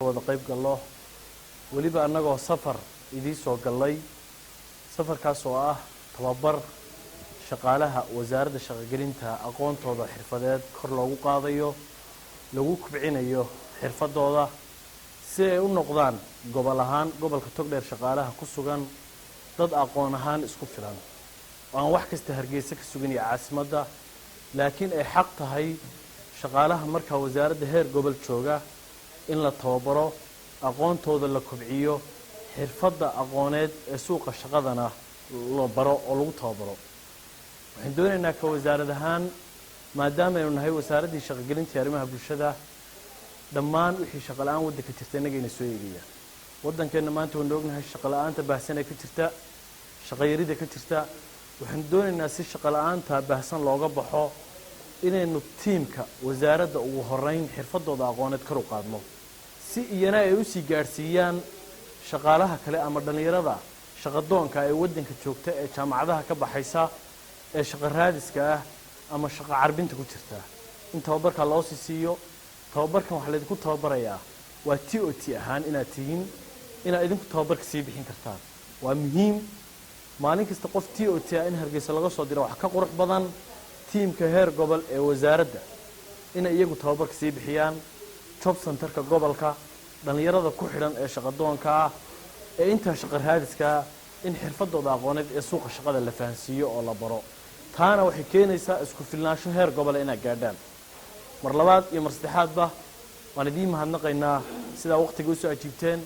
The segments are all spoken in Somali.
wada qayb gallo waliba annagoo safar idii soo galay safarkaas oo ah tababar shaqaalaha wasaaradda shaqagelinta aqoontooda xirfadeed kor loogu qaadayo lagu kubcinayo xirfadooda si ay u noqdaan gobol ahaan gobolka Togdheer shaqaalaha ku sugan dad aqoon ahaan isku filan aan wax kasta Hargeysa ka sugan iyo caasimadda laakiin ay xaq tahay shaqaalaha marka wasaaradda heer gobol jooga in la tababaro aqoontooda la kubciyo xirfadda aqooneed ee suuqa shaqadana loo baro oo lagu tababaro waxaan doonaynaa ka wasaarad ahaan maadaama aynu nahay wasaaraddii shaqagelinta arrimaha bulshada dhammaan wixii shaqo la'aan waddanka jirta inagayna soo eegaya waddankeena maanta waan ognahay shaqo la'aanta baahsan ee ka jirta shaqo yarida ka jirta waxaan doonaynaa si shaqo la'aanta baahsan looga baxo inaynu tiimka wasaaradda ugu horeyn xirfadooda aqooneed kor u qaadno si iyana ay u sii gaarsiiyaan shaqaalaha kale ama dhalinyarada shaqadoonka ee waddanka joogta ee jaamacadaha ka baxaysa ee shaqo raadiska ah ama shaqo carbinta ku jirta in tababarka loo siiyo tababarkan waxa la idinku tababarayaa waa TOT ahaan inaad tihiin inaad idinku tababarka sii bixin kartaan waa muhiim maalin kasta qof TOT ah in Hargeysa laga soo diro wax ka qurux badan tiimka heer gobol ee wasaaradda in iyagu tababarka sii bixiyaan job centerka gobolka dhalinyarada ku xidhan ee shaqadoonka ah ee inta shaqo raadiska in xirfadooda aqooneed ee suuqa shaqada la fahansiiyo oo la baro taana waxay keenaysaa isku filnaansho heer gobol inay gaadhaan mar labaad iyo mar saddexaadba waan idin mahadnaqaynaa sida waqtiga u soo ajiibteen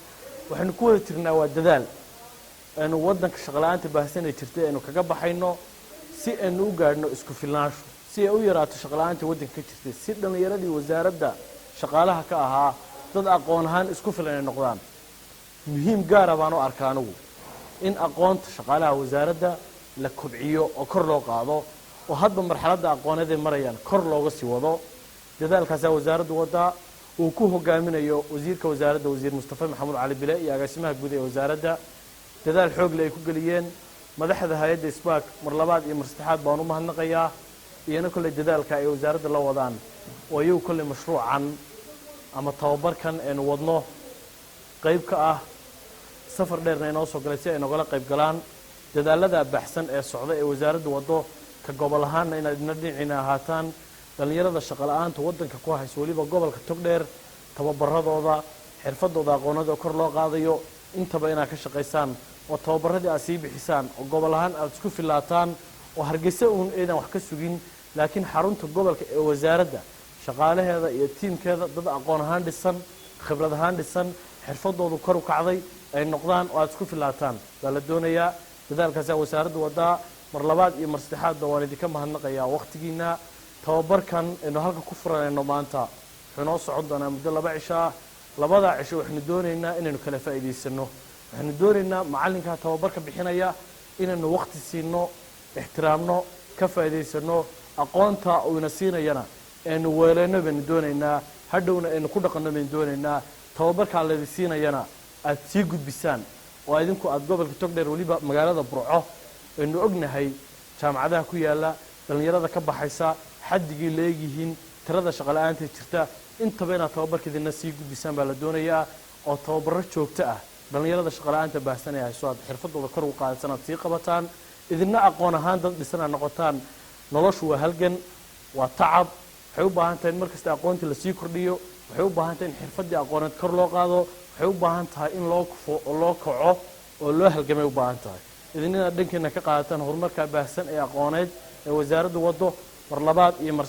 waxaanu ku wada tirnaa waa dadaal aanu waddanka shaqo la'aanta baahsan ee jirtay aanu kaga baxayno si aanu u gaadhno isku filnaansho si ay u yaraato shaqo la'aanta waddanka ka jirtay si dhalinyaradii wasaaradda shaqaalaha ka ahaa dad aqoon ahaan isku filan ay noqdaan muhiim gaar ah baan u arkaa anigu in aqoonta shaqaalaha wasaaradda la kubciyo oo kor loo qaado oo hadba marxaladda aqooneed ay marayaan kor looga sii wado dadaalkaas wasaaraddu wadaa uu ku hogaaminayo wasiirka wasaaradda wasiir Mustafa Maxamuud Cali Bile iyo agaasimaha guud ee wasaaradda dadaal xoog leh ay ku galiyeen madaxda hay'adda Isbaak mar labaad iyo mar saddexaad baan u mahadnaqayaa iyana kulli dadaalka ay wasaaradda la wadaan oo iyagu kulli mashruucan ama tababarkan ee wadno qayb ka ah safar dheer inoo soo galay si ay nogala qayb galaan dadaalada baxsan ee socda ee wasaaraddu wado ka gobol ahaan in ay dhinacina ahaataan dhalinyarada shaqo la'aanta waddanka ku hayso waliba gobolka Togdheer tababaradooda xirfadooda aqooneed oo kor loo qaadayo intaba inaad ka shaqeysaan oo tababaradii aad sii bixisaan oo gobol ahaan aad isku filaataan oo Hargeysa uun eedan wax ka sugin laakiin xarunta gobolka ee wasaaradda shaqaalaheeda iyo tiimkeeda dad aqoon ahaan dhisan khibrad ahaan dhisan xirfadoodu kor u kacday ay noqdaan oo aad isku filaataan baa la doonayaa dadaalkaas wasaaraddu wadaa mar labaad iyo mar saddexaad waan idinka mahadnaqayaa waqtigiina tababarkan inuu halka ku furanayno maanta wuxuu noo socon doonaa muddo 2 cisho ah labada cisho waxaanu doonaynaa inaynu kala faa'iideysano waxaanu doonaynaa macalinka tababarka bixinaya inaynu waqti siino ixtiraamno ka faa'iideysano aqoonta uu ina siinayana aynu weeleyno baynu doonaynaa hadhowna aynu ku dhaqanno baynu doonaynaa tababarka la siinayana aad sii gudbisaan oo idinku aad gobolka Togdheer waliba magaalada Burco aynu ognahay jaamacadaha ku yaala dhalinyarada ka baxaysa xaddigii leeyihiin tirada shaqo la'aanta jirta intaba inaad tababarkeedina sii gudbisaan baa la doonayaa oo tababaro joogto ah dhalinyarada shaqo la'aanta baahsan ee hayso aad xirfadooda kor u qaadaysan aad sii qabataan idina aqoon ahaan dad dhisan noqotaan noloshu waa halgan waa tacab waxay u baahan tahay markasta aqoonta la sii kordhiyo waxay u baahan tahay in xirfadii aqooneed kor loo qaado waxay u baahan tahay in loo kaco oo loo halgamay u baahan tahay idinina dhankeena ka qaadataan horumarka baahsan ee aqooneed ee wasaaraddu wado mar labaad iyo mar